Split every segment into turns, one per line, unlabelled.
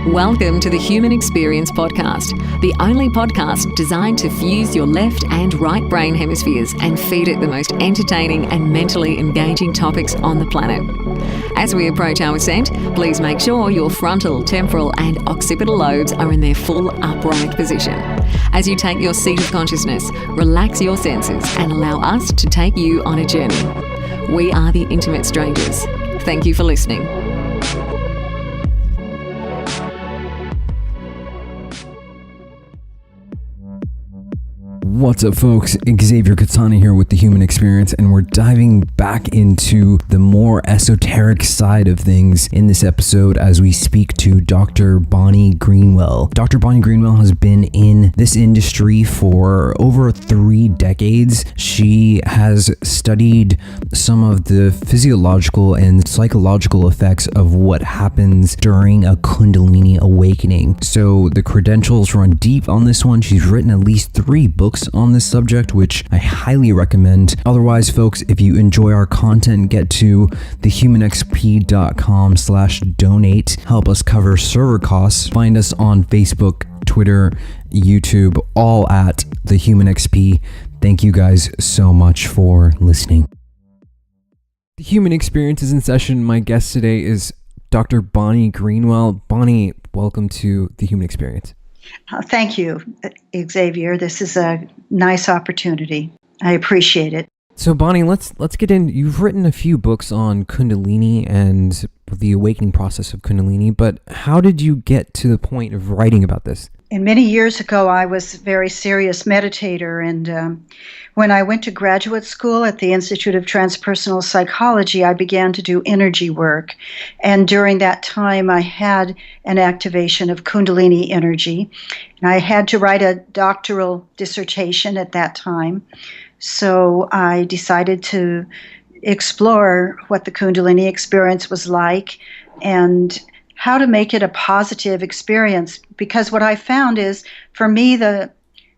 Welcome to the Human Experience Podcast, the only podcast designed to fuse your left and right brain hemispheres and feed it the most entertaining and mentally engaging topics on the planet. As we approach our ascent, please make sure your frontal, temporal, and occipital lobes are in their full upright position. As you take your seat of consciousness, relax your senses and allow us to take you on a journey. We are the Intimate Strangers. Thank you for listening.
What's up, folks? Xavier Katana here with The Human Experience, and we're diving back into the more esoteric side of things in this episode as we speak to Dr. Bonnie Greenwell. Dr. Bonnie Greenwell has been in this industry for over 3 decades. She has studied some of the physiological and psychological effects of what happens during a Kundalini Awakening. So the credentials run deep on this one. She's written at least 3 books on this subject, which I highly recommend. Otherwise, folks, if you enjoy our content, get to thehumanxp.com/donate. Help us cover server costs. Find us on Facebook, Twitter, YouTube, all at The Human XP. Thank you guys so much for listening. The Human Experience is in session. My guest today is Dr. Bonnie Greenwell. Bonnie, welcome to The Human Experience.
Thank you, Xavier. This is a nice opportunity. I appreciate it.
So, Bonnie, let's get in. You've written a few books on Kundalini and the awakening process of Kundalini, but how did you get to the point of writing about this?
And many years ago, I was a very serious meditator, and when I went to graduate school at the Institute of Transpersonal Psychology, I began to do energy work. And during that time, I had an activation of Kundalini energy. And I had to write a doctoral dissertation at that time. So I decided to explore what the Kundalini experience was like and how to make it a positive experience. Because what I found is, for me, the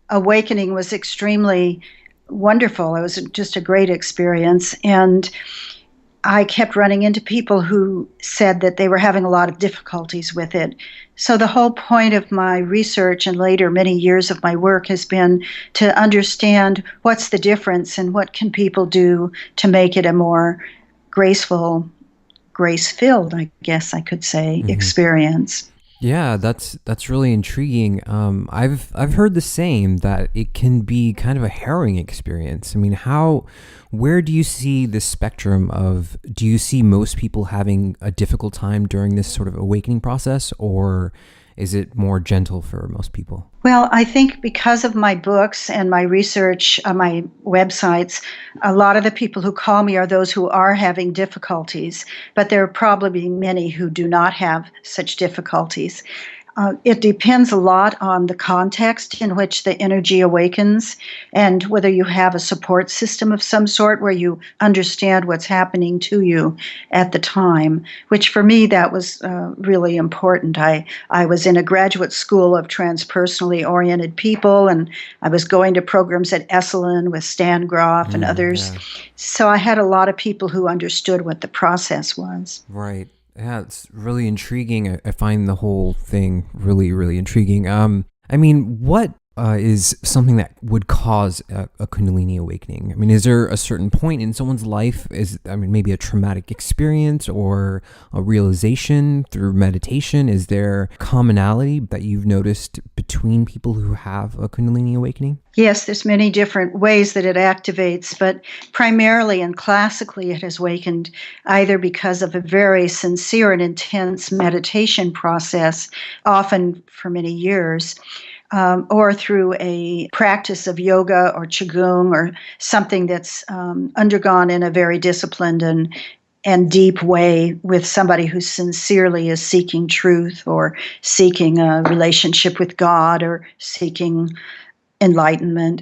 awakening was extremely wonderful. It was just a great experience. And I kept running into people who said that they were having a lot of difficulties with it. So the whole point of my research and later many years of my work has been to understand what's the difference and what can people do to make it a more graceful, grace-filled, I guess I could say, experience.
Yeah, that's really intriguing. I've heard the same, that it can be kind of a harrowing experience. I mean, where do you see the spectrum of, do you see most people having a difficult time during this sort of awakening process, or is it more gentle for most people?
Well, I think because of my books and my research on my websites, a lot of the people who call me are those who are having difficulties, but there are probably many who do not have such difficulties. It depends a lot on the context in which the energy awakens and whether you have a support system of some sort where you understand what's happening to you at the time, which for me, that was really important. I was in a graduate school of transpersonally oriented people, and I was going to programs at Esalen with Stan Groff and others. Yeah. So I had a lot of people who understood what the process was.
Right. Yeah, it's really intriguing. I find the whole thing really, really intriguing. I mean, what is something that would cause a Kundalini awakening? I mean, is there a certain point in someone's life? Maybe a traumatic experience or a realization through meditation? Is there commonality that you've noticed between people who have a Kundalini awakening?
Yes, there's many different ways that it activates, but primarily and classically it has awakened either because of a very sincere and intense meditation process, often for many years, or through a practice of yoga or qigong or something that's undergone in a very disciplined and deep way with somebody who sincerely is seeking truth or seeking a relationship with God or seeking enlightenment.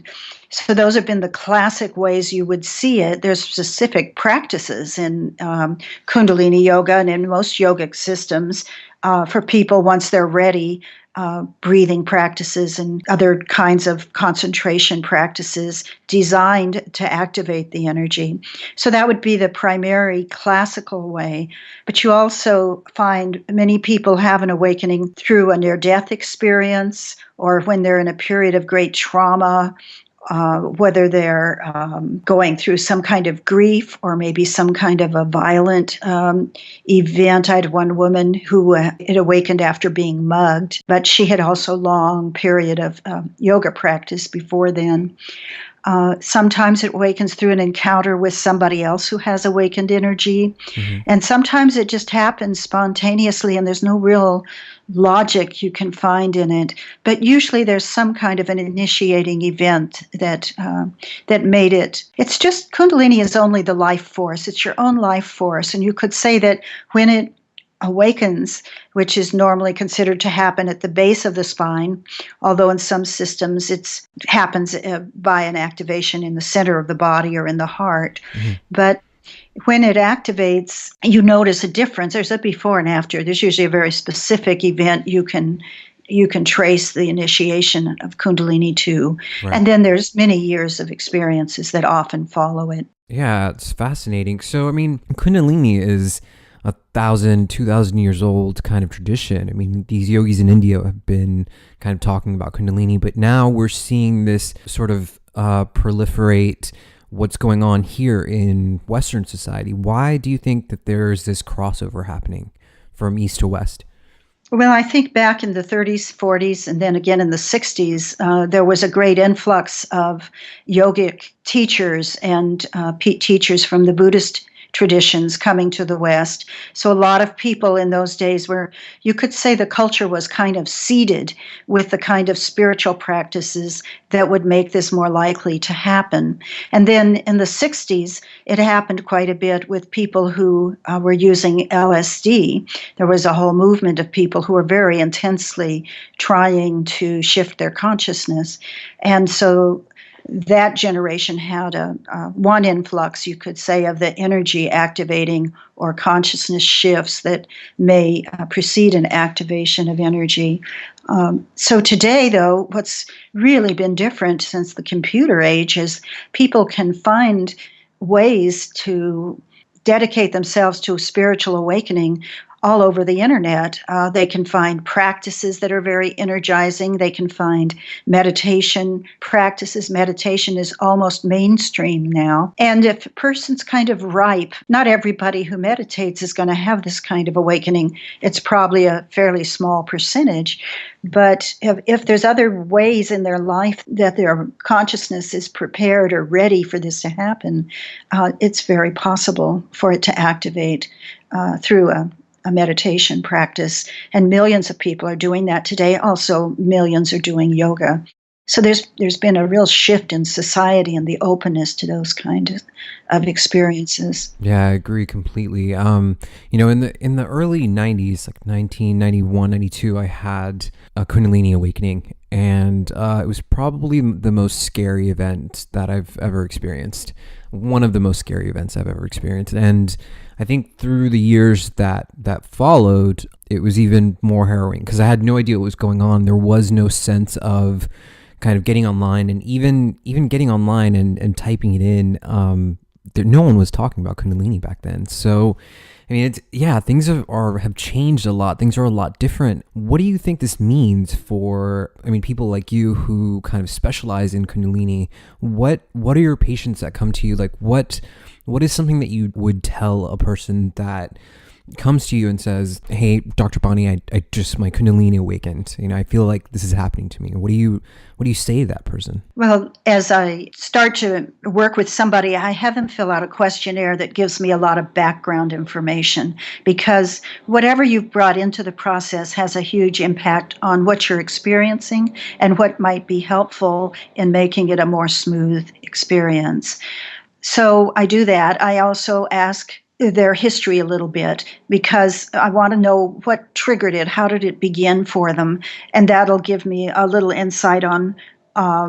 So those have been the classic ways you would see it. There's specific practices in Kundalini yoga and in most yogic systems for people once they're ready. Breathing practices and other kinds of concentration practices designed to activate the energy. So that would be the primary classical way. But you also find many people have an awakening through a near-death experience or when they're in a period of great trauma, whether they're going through some kind of grief or maybe some kind of a violent event. I had one woman who it awakened after being mugged, but she had also a long period of yoga practice before then. Sometimes it awakens through an encounter with somebody else who has awakened energy. Mm-hmm. And sometimes it just happens spontaneously and there's no real logic you can find in it. But usually there's some kind of an initiating event that made it. It's just Kundalini is only the life force. It's your own life force. And you could say that when it awakens, which is normally considered to happen at the base of the spine, although in some systems it happens by an activation in the center of the body or in the heart. Mm-hmm. But when it activates, you notice a difference. There's a before and after. There's usually a very specific event you can trace the initiation of Kundalini to. Right. And then there's many years of experiences that often follow it.
Yeah, it's fascinating. So, I mean, Kundalini is 1,000, 2,000 years old kind of tradition. I mean, these yogis in India have been kind of talking about Kundalini, but now we're seeing this sort of proliferate what's going on here in Western society. Why do you think that there's this crossover happening from East to West?
Well, I think back in the 30s, 40s, and then again in the 60s, there was a great influx of yogic teachers and teachers from the Buddhist traditions coming to the West. So a lot of people in those days were, you could say the culture was kind of seeded with the kind of spiritual practices that would make this more likely to happen. And then in the 60s, it happened quite a bit with people who were using LSD. There was a whole movement of people who were very intensely trying to shift their consciousness. And so that generation had one influx, you could say, of the energy activating or consciousness shifts that may precede an activation of energy. So today, though, what's really been different since the computer age is people can find ways to dedicate themselves to a spiritual awakening all over the internet. They can find practices that are very energizing. They can find meditation practices. Meditation is almost mainstream now. And if a person's kind of ripe, not everybody who meditates is going to have this kind of awakening. It's probably a fairly small percentage. But if there's other ways in their life that their consciousness is prepared or ready for this to happen, it's very possible for it to activate through a meditation practice. And millions of people are doing that today. Also, millions are doing yoga. So there's been a real shift in society and the openness to those kinds of experiences.
Yeah, I agree completely. In the early 90s, like 1991, 92, I had a Kundalini Awakening, and it was probably the most scary event that I've ever experienced. One of the most scary events I've ever experienced. And I think through the years that followed, it was even more harrowing because I had no idea what was going on. There was no sense of kind of getting online, and even getting online and typing it in. No one was talking about Kundalini back then. So, I mean, things have changed a lot. Things are a lot different. What do you think this means for, people like you who kind of specialize in Kundalini? What are your patients that come to you? Like, what is something that you would tell a person that comes to you and says, "Hey, Dr. Bonnie, my Kundalini awakened. I feel like this is happening to me." What do you say to that person?
Well, as I start to work with somebody, I have them fill out a questionnaire that gives me a lot of background information, because whatever you've brought into the process has a huge impact on what you're experiencing and what might be helpful in making it a more smooth experience. So I do that. I also ask their history a little bit, because I want to know what triggered it. How did it begin for them? And that'll give me a little insight on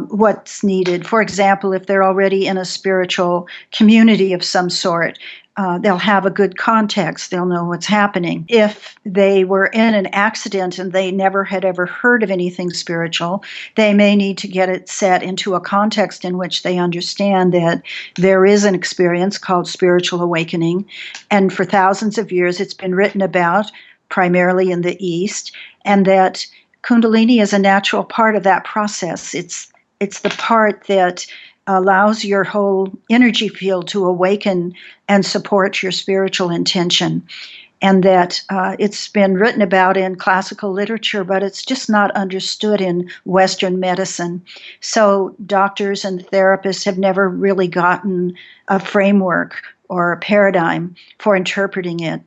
what's needed. For example, if they're already in a spiritual community of some sort, they'll have a good context. They'll know what's happening. If they were in an accident and they never had ever heard of anything spiritual, they may need to get it set into a context in which they understand that there is an experience called spiritual awakening. And for thousands of years, it's been written about primarily in the East, and that Kundalini is a natural part of that process. It's the part that allows your whole energy field to awaken and support your spiritual intention. And that it's been written about in classical literature, but it's just not understood in Western medicine. So doctors and therapists have never really gotten a framework or a paradigm for interpreting it.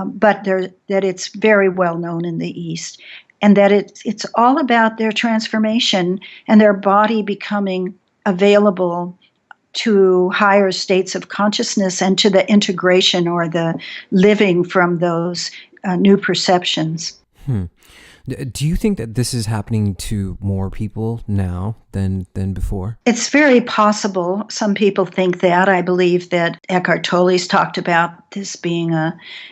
But that it's very well known in the East. And that it's all about their transformation and their body becoming available to higher states of consciousness and to the integration or the living from those new perceptions.
Do you think that this is happening to more people now than before?
It's very possible. Some people think that. I believe that Eckhart Tolle's talked about this being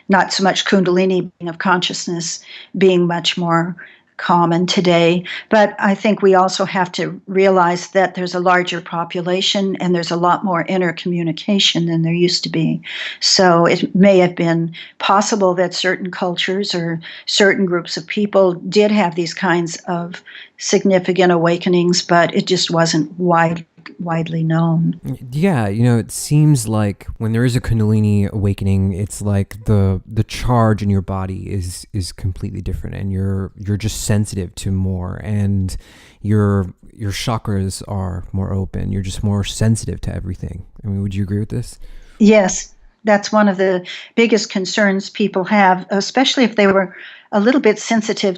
not so much Kundalini of consciousness being much more common today. But I think we also have to realize that there's a larger population and there's a lot more intercommunication than there used to be. So it may have been possible that certain cultures or certain groups of people did have these kinds of significant awakenings, but it just wasn't widely known.
Yeah, it seems like when there is a Kundalini awakening, it's like the charge in your body is completely different, and you're just sensitive to more, and your chakras are more open. You're just more sensitive to everything. I mean, would you agree with this?
Yes, that's one of the biggest concerns people have, especially if they were a little bit sensitive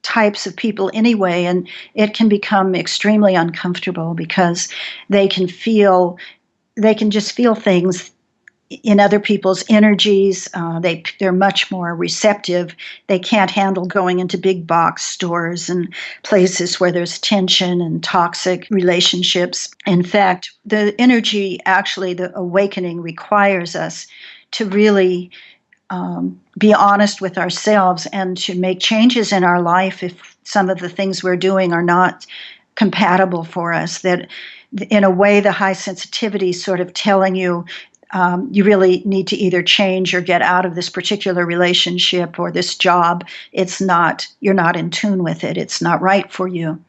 types of people anyway, and it can become extremely uncomfortable because they can just feel things in other people's energies. They're much more receptive. They can't handle going into big box stores and places where there's tension and toxic relationships. In fact, the awakening requires us to really be honest with ourselves and to make changes in our life if some of the things we're doing are not compatible for us. That in a way, the high sensitivity is sort of telling you you really need to either change or get out of this particular relationship or this job. You're not in tune with it. It's not right for you.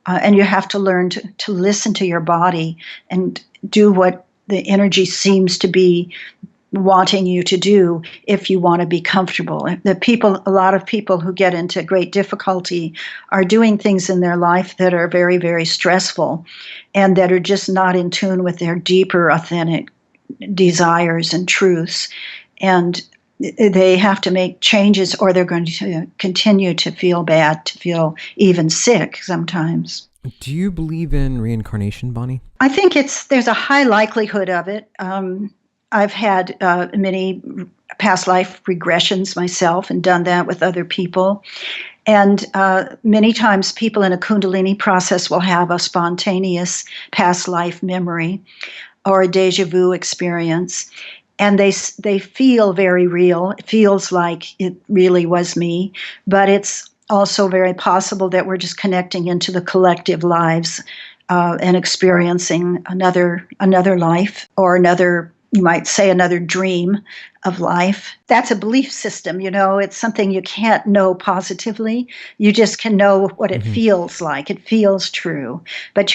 And you have to learn to listen to your body and do what the energy seems to be wanting you to do if you want to be comfortable. A lot of people who get into great difficulty are doing things in their life that are very, very stressful and that are just not in tune with their deeper, authentic desires and truths. And they have to make changes or they're going to continue to feel bad, to feel even sick sometimes.
Do you believe in reincarnation, Bonnie?
I think there's a high likelihood of it. I've had many past life regressions myself and done that with other people. And many times people in a Kundalini process will have a spontaneous past life memory or a déjà vu experience. And they feel very real. It feels like it really was me. But it's also very possible that we're just connecting into the collective lives and experiencing another life or you might say another dream of life. That's a belief system, it's something you can't know positively. You just can know what it feels like. It feels true, but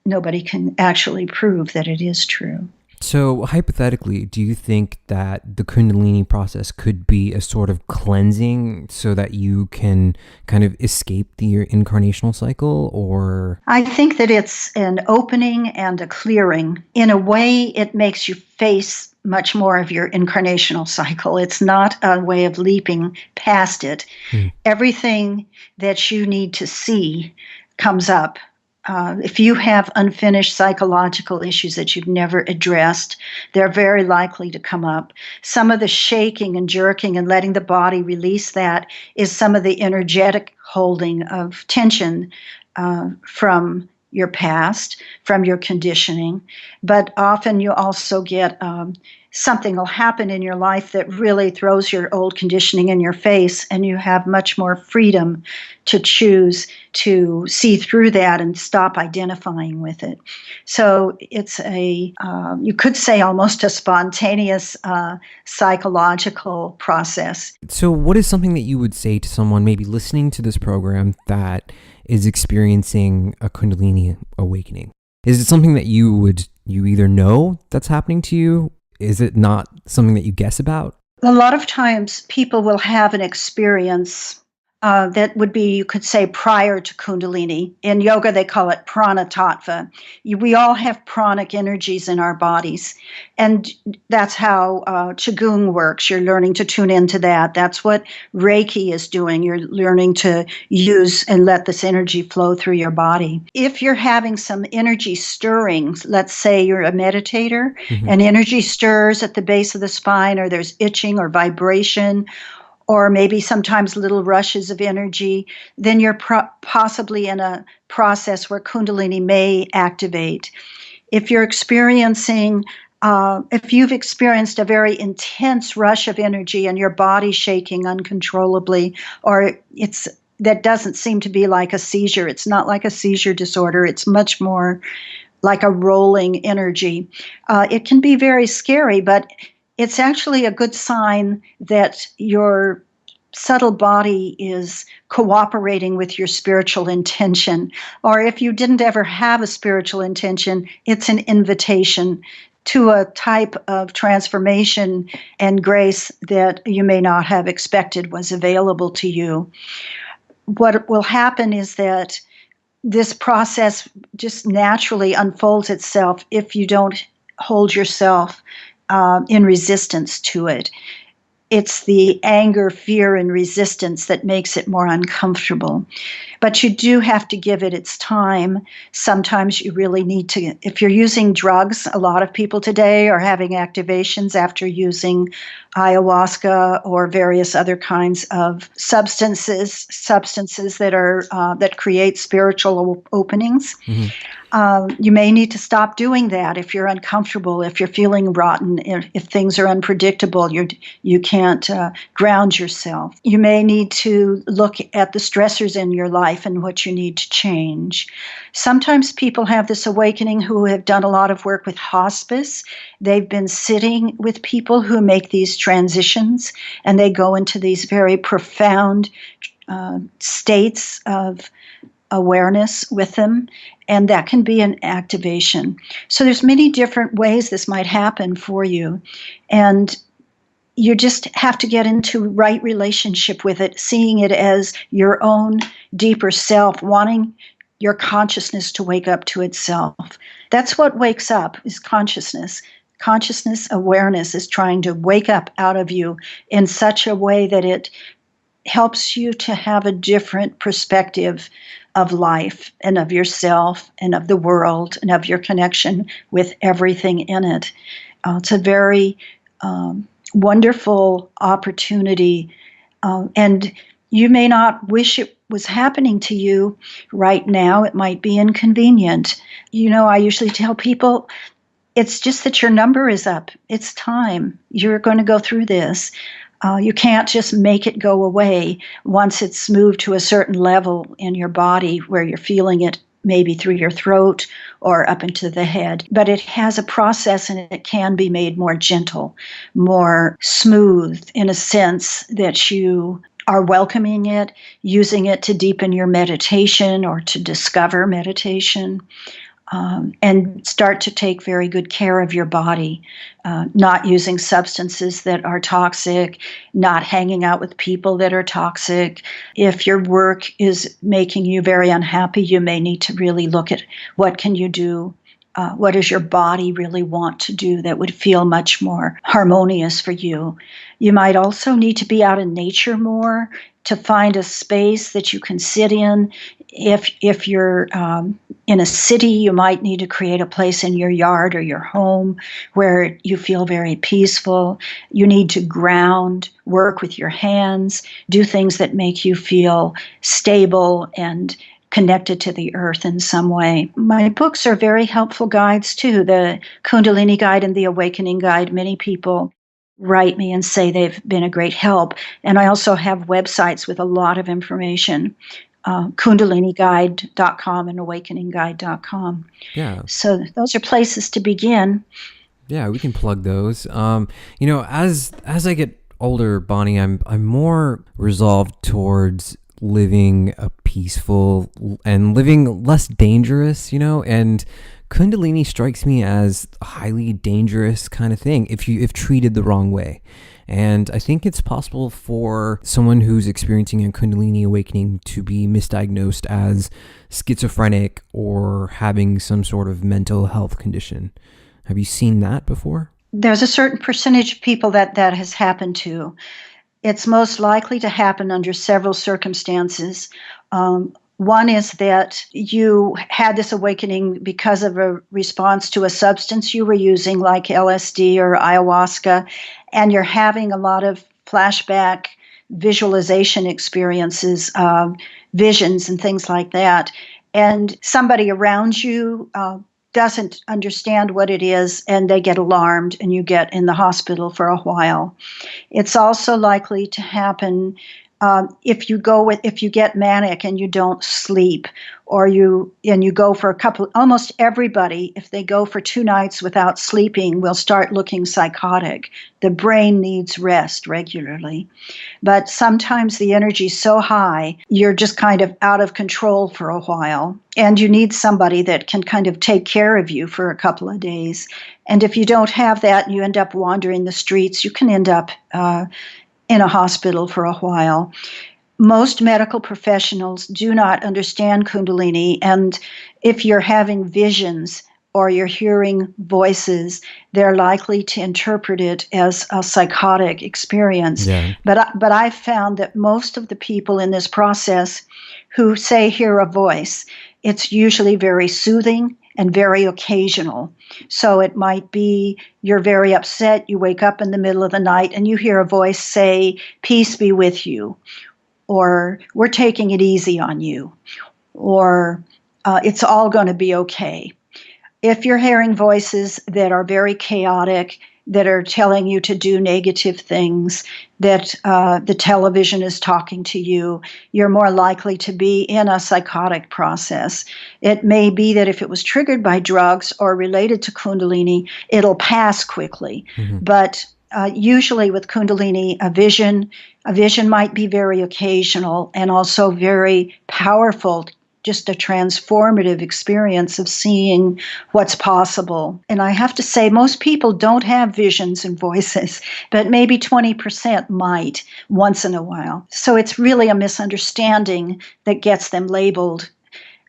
nobody can actually prove that it is true.
So hypothetically, do you think that the Kundalini process could be a sort of cleansing so that you can kind of escape the incarnational cycle, or?
I think that it's an opening and a clearing. In a way, it makes you face much more of your incarnational cycle. It's not a way of leaping past it. Everything that you need to see comes up. If you have unfinished psychological issues that you've never addressed, they're very likely to come up. Some of the shaking and jerking and letting the body release that is some of the energetic holding of tension from your past, from your conditioning. But often you also get something will happen in your life that really throws your old conditioning in your face, and you have much more freedom to choose to see through that and stop identifying with it. So it's you could say almost a spontaneous psychological process.
So what is something that you would say to someone maybe listening to this program that is experiencing a Kundalini awakening? Is it something that you either know that's happening to you? Is it not something that you guess about?
A lot of times people will have an experience that would be, you could say, prior to Kundalini. In yoga, they call it prana tattva. We all have pranic energies in our bodies. And that's how Qigong works. You're learning to tune into that. That's what Reiki is doing. You're learning to use and let this energy flow through your body. If you're having some energy stirrings, let's say you're a meditator, and energy stirs at the base of the spine, or there's itching or vibration, or maybe sometimes little rushes of energy, then you're possibly in a process where Kundalini may activate. If you're experiencing, if you've experienced a very intense rush of energy and your body shaking uncontrollably, or that doesn't seem to be like a seizure. It's not like a seizure disorder. It's much more like a rolling energy. It can be very scary, but it's actually a good sign that your subtle body is cooperating with your spiritual intention. Or if you didn't ever have a spiritual intention, it's an invitation to a type of transformation and grace that you may not have expected was available to you. What will happen is that this process just naturally unfolds itself if you don't hold yourself in resistance to it. It's the anger, fear, and resistance that makes it more uncomfortable. But you do have to give it its time. Sometimes you really need to, if you're using drugs, a lot of people today are having activations after using ayahuasca or various other kinds of substances that create spiritual openings. You may need to stop doing that if you're uncomfortable, if you're feeling rotten, if things are unpredictable, you can't ground yourself. You may need to look at the stressors in your life and what you need to change. Sometimes people have this awakening who have done a lot of work with hospice. They've been sitting with people who make these transitions, and they go into these very profound states of awareness with them, and that can be an activation. So there's many different ways this might happen for you, and you just have to get into right relationship with it, seeing it as your own deeper self, wanting your consciousness to wake up to itself. That's what wakes up, is consciousness. Consciousness awareness is trying to wake up out of you in such a way that it helps you to have a different perspective of life and of yourself and of the world and of your connection with everything in it. It's a very wonderful opportunity, and you may not wish it was happening to you right now. It might be inconvenient. I usually tell people, it's just that your number is up. It's time. You're going to go through this. You can't just make it go away once it's moved to a certain level in your body where you're feeling it maybe through your throat or up into the head. But it has a process, and it can be made more gentle, more smooth, in a sense that you are welcoming it, using it to deepen your meditation or to discover meditation. And start to take very good care of your body, not using substances that are toxic, not hanging out with people that are toxic. If your work is making you very unhappy, you may need to really look at what can you do. What does your body really want to do that would feel much more harmonious for you? You might also need to be out in nature more, to find a space that you can sit in. If you're in a city, you might need to create a place in your yard or your home where you feel very peaceful. You need to ground, work with your hands, do things that make you feel stable and connected to the earth in some way. My books are very helpful guides too. The Kundalini Guide and the Awakening Guide, many people write me and say they've been a great help. And I also have websites with a lot of information, KundaliniGuide.com and AwakeningGuide.com.
Yeah.
So those are places to begin.
Yeah, we can plug those. As I get older, Bonnie, I'm more resolved towards living a peaceful and living less dangerous, and Kundalini strikes me as a highly dangerous kind of thing if treated the wrong way. And I think it's possible for someone who's experiencing a Kundalini awakening to be misdiagnosed as schizophrenic or having some sort of mental health condition. Have you seen that before?
There's a certain percentage of people that has happened to. It's most likely to happen under several circumstances. One is that you had this awakening because of a response to a substance you were using, like LSD or ayahuasca, and you're having a lot of flashback visualization experiences, visions and things like that. And somebody around you doesn't understand what it is, and they get alarmed, and you get in the hospital for a while. It's also likely to happen if you get manic and you don't sleep, or you go for almost everybody, if they go for 2 nights without sleeping, will start looking psychotic. The brain needs rest regularly. But sometimes the energy's so high, you're just kind of out of control for a while. And you need somebody that can kind of take care of you for a couple of days. And if you don't have that and you end up wandering the streets, you can end up in a hospital for a while. Most medical professionals do not understand Kundalini, and if you're having visions or you're hearing voices, they're likely to interpret it as a psychotic experience.
Yeah.
But I've found that most of the people in this process who say hear a voice, it's usually very soothing and very occasional. So it might be you're very upset, you wake up in the middle of the night and you hear a voice say, "Peace be with you," or "We're taking it easy on you," or "It's all going to be okay." If you're hearing voices that are very chaotic, that are telling you to do negative things, that the television is talking to you, you're more likely to be in a psychotic process. It may be that if it was triggered by drugs or related to Kundalini, it'll pass quickly. Mm-hmm. But usually with Kundalini, a vision might be very occasional and also very powerful, just a transformative experience of seeing what's possible. And I have to say, most people don't have visions and voices, but maybe 20% might once in a while. So it's really a misunderstanding that gets them labeled.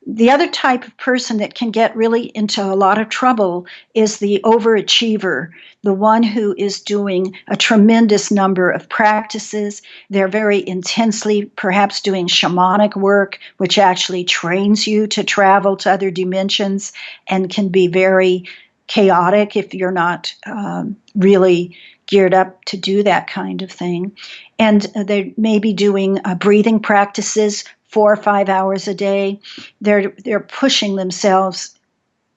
The other type of person that can get really into a lot of trouble is the overachiever, the one who is doing a tremendous number of practices. They're very intensely perhaps doing shamanic work, which actually trains you to travel to other dimensions and can be very chaotic if you're not really geared up to do that kind of thing. And they may be doing breathing practices 4 or 5 hours a day. They're pushing themselves,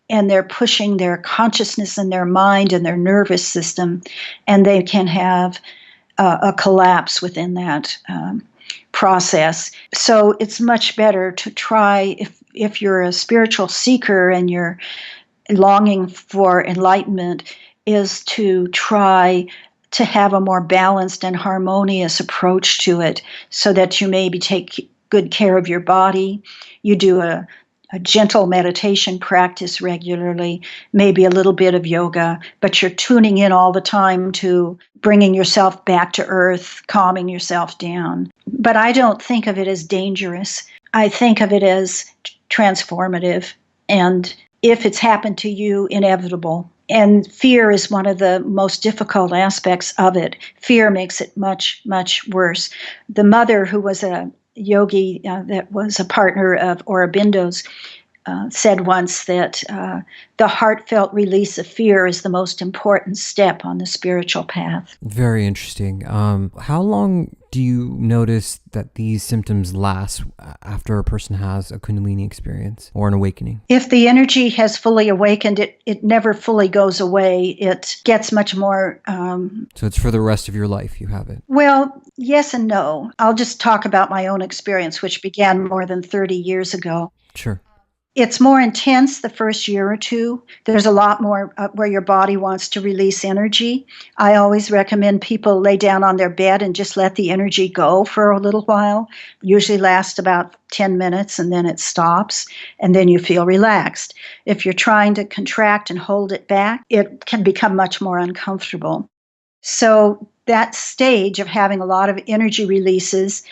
and they're pushing their consciousness and their mind and their nervous system, and they can have a collapse within that process. So it's much better to try, if you're a spiritual seeker and you're longing for enlightenment, is to try to have a more balanced and harmonious approach to it, so that you maybe take good care of your body. You do a gentle meditation practice regularly, maybe a little bit of yoga, but you're tuning in all the time to bringing yourself back to earth, calming yourself down. But I don't think of it as dangerous. I think of it as transformative, and if it's happened to you, inevitable. And fear is one of the most difficult aspects of it. Fear makes it much, much worse. The mother, who was a yogi that was a partner of Aurobindo's, said once that the heartfelt release of fear is the most important step on the spiritual path.
Very interesting. How long do you notice that these symptoms last after a person has a Kundalini experience or an awakening?
If the energy has fully awakened, it never fully goes away. It gets much more...
So it's for the rest of your life you have it?
Well, yes and no. I'll just talk about my own experience, which began more than 30 years ago.
Sure.
It's more intense the first year or two. There's a lot more where your body wants to release energy. I always recommend people lay down on their bed and just let the energy go for a little while. Usually lasts about 10 minutes and then it stops and then you feel relaxed. If you're trying to contract and hold it back, it can become much more uncomfortable. So that stage of having a lot of energy releases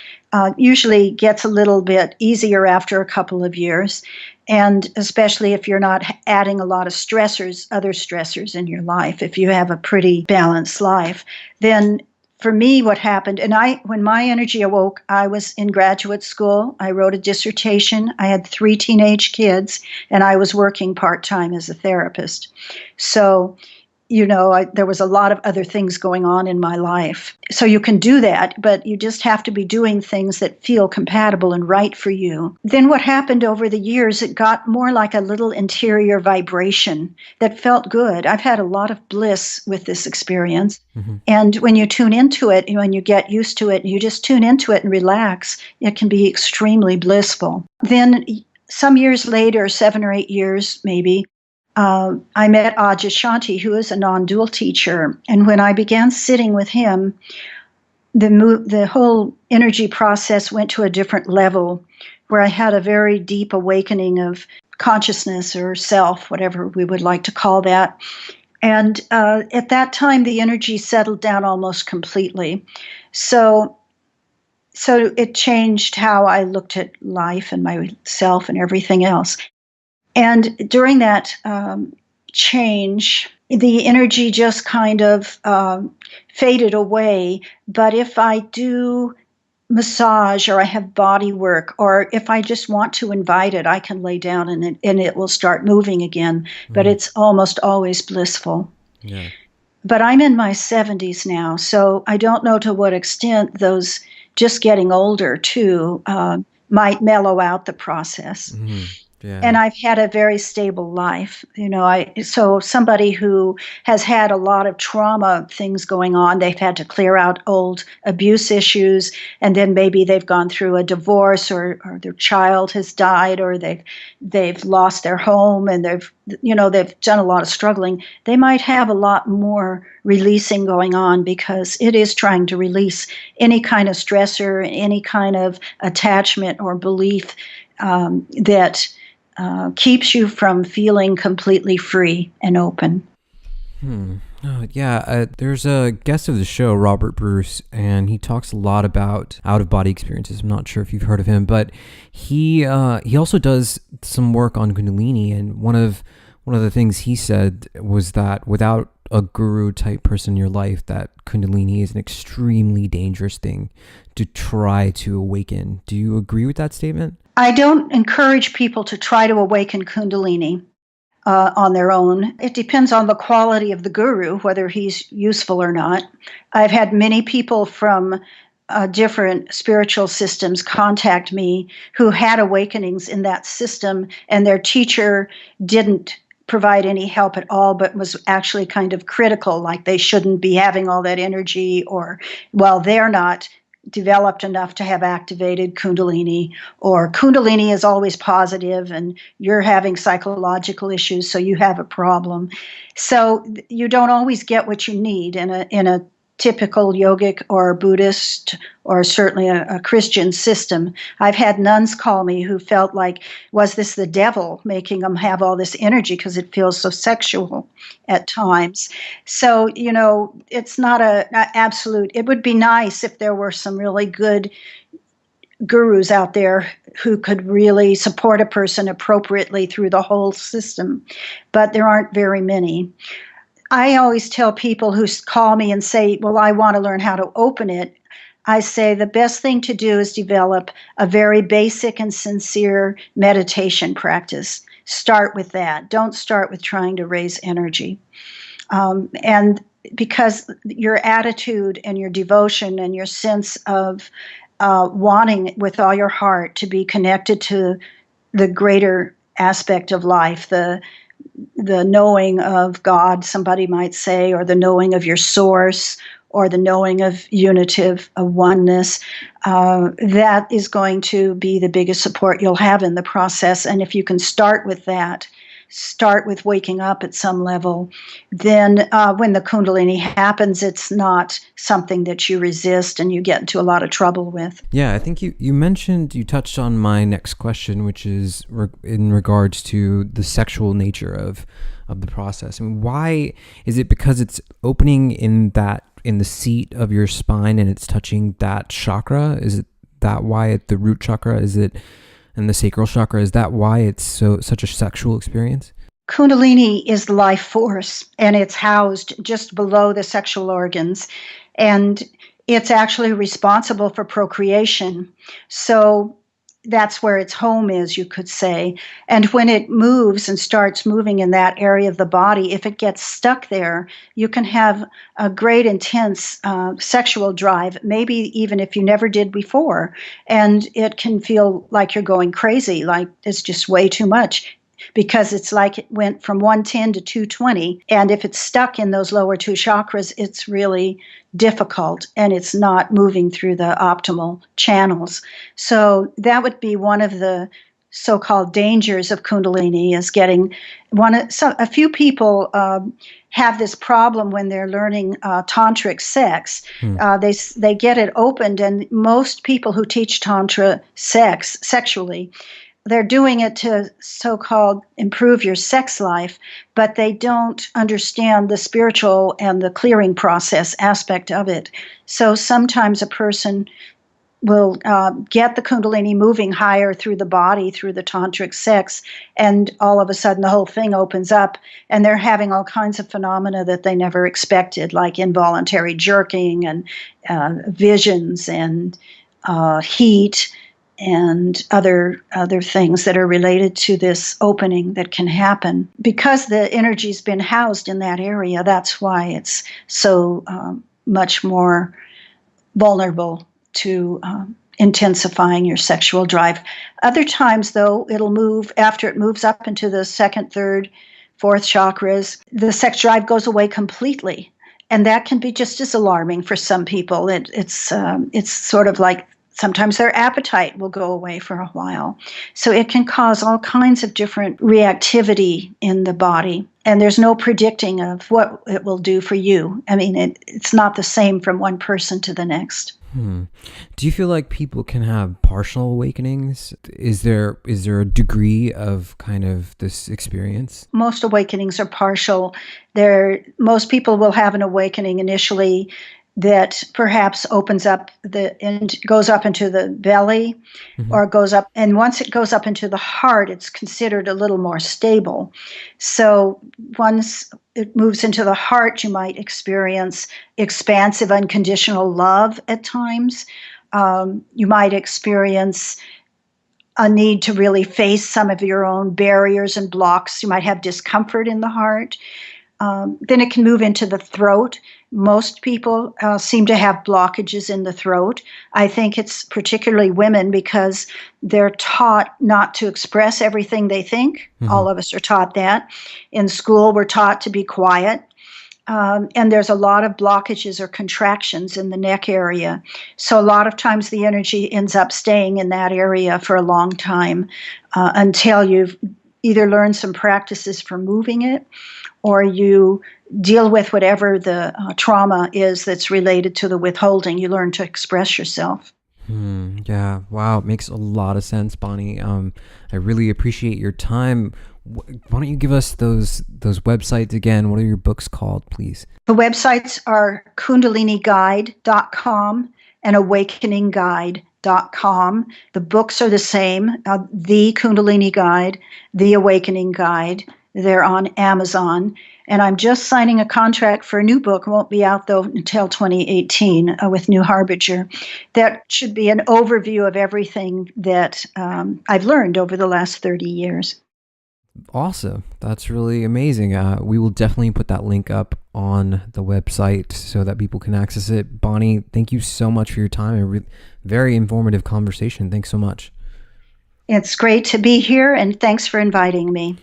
usually gets a little bit easier after a couple of years. And especially if you're not adding a lot of stressors, other stressors in your life, if you have a pretty balanced life, then for me, what happened, when my energy awoke, I was in graduate school. I wrote a dissertation. I had 3 teenage kids, and I was working part-time as a therapist. So there was a lot of other things going on in my life. So you can do that, but you just have to be doing things that feel compatible and right for you. Then what happened over the years, it got more like a little interior vibration that felt good. I've had a lot of bliss with this experience. Mm-hmm. And when you tune into it, when you get used to it, you just tune into it and relax, it can be extremely blissful. Then some years later, 7 or 8 years maybe, I met Ajay Shanti, who is a non-dual teacher. And when I began sitting with him, the whole energy process went to a different level where I had a very deep awakening of consciousness or self, whatever we would like to call that. And at that time, the energy settled down almost completely. So it changed how I looked at life and myself and everything else. And during that change, the energy just kind of faded away. But if I do massage or I have body work, or if I just want to invite it, I can lay down and it will start moving again. Mm. But it's almost always blissful.
Yeah.
But I'm in my 70s now, so I don't know to what extent those just getting older too might mellow out the process. Mm-hmm. Yeah. And I've had a very stable life. So somebody who has had a lot of trauma things going on, they've had to clear out old abuse issues, and then maybe they've gone through a divorce or their child has died, or they've lost their home and they've done a lot of struggling. They might have a lot more releasing going on because it is trying to release any kind of stressor, any kind of attachment or belief that keeps you from feeling completely free and open.
There's a guest of the show, Robert Bruce, and he talks a lot about out-of-body experiences. I'm not sure if you've heard of him, but he also does some work on Kundalini, and one of the things he said was that without a guru-type person in your life, that Kundalini is an extremely dangerous thing to try to awaken. Do you agree with that statement?
I don't encourage people to try to awaken Kundalini on their own. It depends on the quality of the guru, whether he's useful or not. I've had many people from different spiritual systems contact me who had awakenings in that system, and their teacher didn't provide any help at all, but was actually kind of critical, like they shouldn't be having all that energy, or, well, they're not developed enough to have activated Kundalini, or Kundalini is always positive and you're having psychological issues, so you have a problem. So you don't always get what you need in a typical yogic or Buddhist or certainly a Christian system. I've had nuns call me who felt like, was this the devil making them have all this energy because it feels so sexual at times? So, it's not an absolute. It would be nice if there were some really good gurus out there who could really support a person appropriately through the whole system, but there aren't very many. I always tell people who call me and say, well, I want to learn how to open it. I say the best thing to do is develop a very basic and sincere meditation practice. Start with that. Don't start with trying to raise energy. And because your attitude and your devotion and your sense of wanting with all your heart to be connected to the greater aspect of life, the knowing of God, somebody might say, or the knowing of your source, or the knowing of unitive, of oneness, that is going to be the biggest support you'll have in the process. And if you can start with that, start with waking up at some level, then when the Kundalini happens, it's not something that you resist and you get into a lot of trouble with.
Yeah, I think you touched on my next question, which is in regards to the sexual nature of the process. And why is it? Because it's opening in the seat of your spine and it's touching that chakra? Is it that why the root chakra? Is it and the sacral chakra? Is that why it's such a sexual experience?
Kundalini is the life force, and it's housed just below the sexual organs, and it's actually responsible for procreation. So that's where its home is, you could say. And when it moves and starts moving in that area of the body, if it gets stuck there, you can have a great intense sexual drive, maybe even if you never did before. And it can feel like you're going crazy, like it's just way too much, because it's like it went from 110 to 220. And if it's stuck in those lower two chakras, it's really difficult and it's not moving through the optimal channels. So that would be one of the so-called dangers of Kundalini, is getting a few people have this problem when they're learning tantric sex. They get it opened, and most people who teach tantra sex sexually, they're doing it to so-called improve your sex life, but they don't understand the spiritual and the clearing process aspect of it. So sometimes a person will get the Kundalini moving higher through the body, through the tantric sex, and all of a sudden the whole thing opens up, and they're having all kinds of phenomena that they never expected, like involuntary jerking and visions and heat, and other things that are related to this opening that can happen. Because the energy's been housed in that area, that's why it's so much more vulnerable to intensifying your sexual drive. Other times, though, it'll move, after it moves up into the second, third, fourth chakras, the sex drive goes away completely. And that can be just as alarming for some people. It's sort of like sometimes their appetite will go away for a while. So it can cause all kinds of different reactivity in the body. And there's no predicting of what it will do for you. I mean, it's not the same from one person to the next.
Do you feel like people can have partial awakenings? Is there a degree of kind of this experience?
Most awakenings are partial. Most people will have an awakening initially that perhaps opens up and goes up into the belly, or goes up. And once it goes up into the heart, it's considered a little more stable. So once it moves into the heart, you might experience expansive, unconditional love at times. You might experience a need to really face some of your own barriers and blocks. You might have discomfort in the heart. Then it can move into the throat. Most people seem to have blockages in the throat. I think it's particularly women because they're taught not to express everything they think. All of us are taught that. In school, we're taught to be quiet. And there's a lot of blockages or contractions in the neck area. So a lot of times the energy ends up staying in that area for a long time until you've either learned some practices for moving it, or you deal with whatever the trauma is that's related to the withholding. You learn to express yourself.
Yeah. Wow. It makes a lot of sense, Bonnie. I really appreciate your time. Why don't you give us those websites again? What are your books called, please?
The websites are KundaliniGuide.com and AwakeningGuide.com. The books are the same, The Kundalini Guide, The Awakening Guide. They're on Amazon. And I'm just signing a contract for a new book. It won't be out, though, until 2018 with New Harbinger. That should be an overview of everything that I've learned over the last 30 years.
Awesome. That's really amazing. We will definitely put that link up on the website so that people can access it. Bonnie, thank you so much for your time. Very informative conversation. Thanks so much.
It's great to be here, and thanks for inviting me.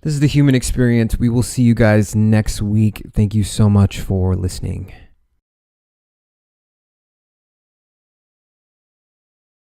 This is The Human Experience. We will see you guys next week. Thank you so much for listening.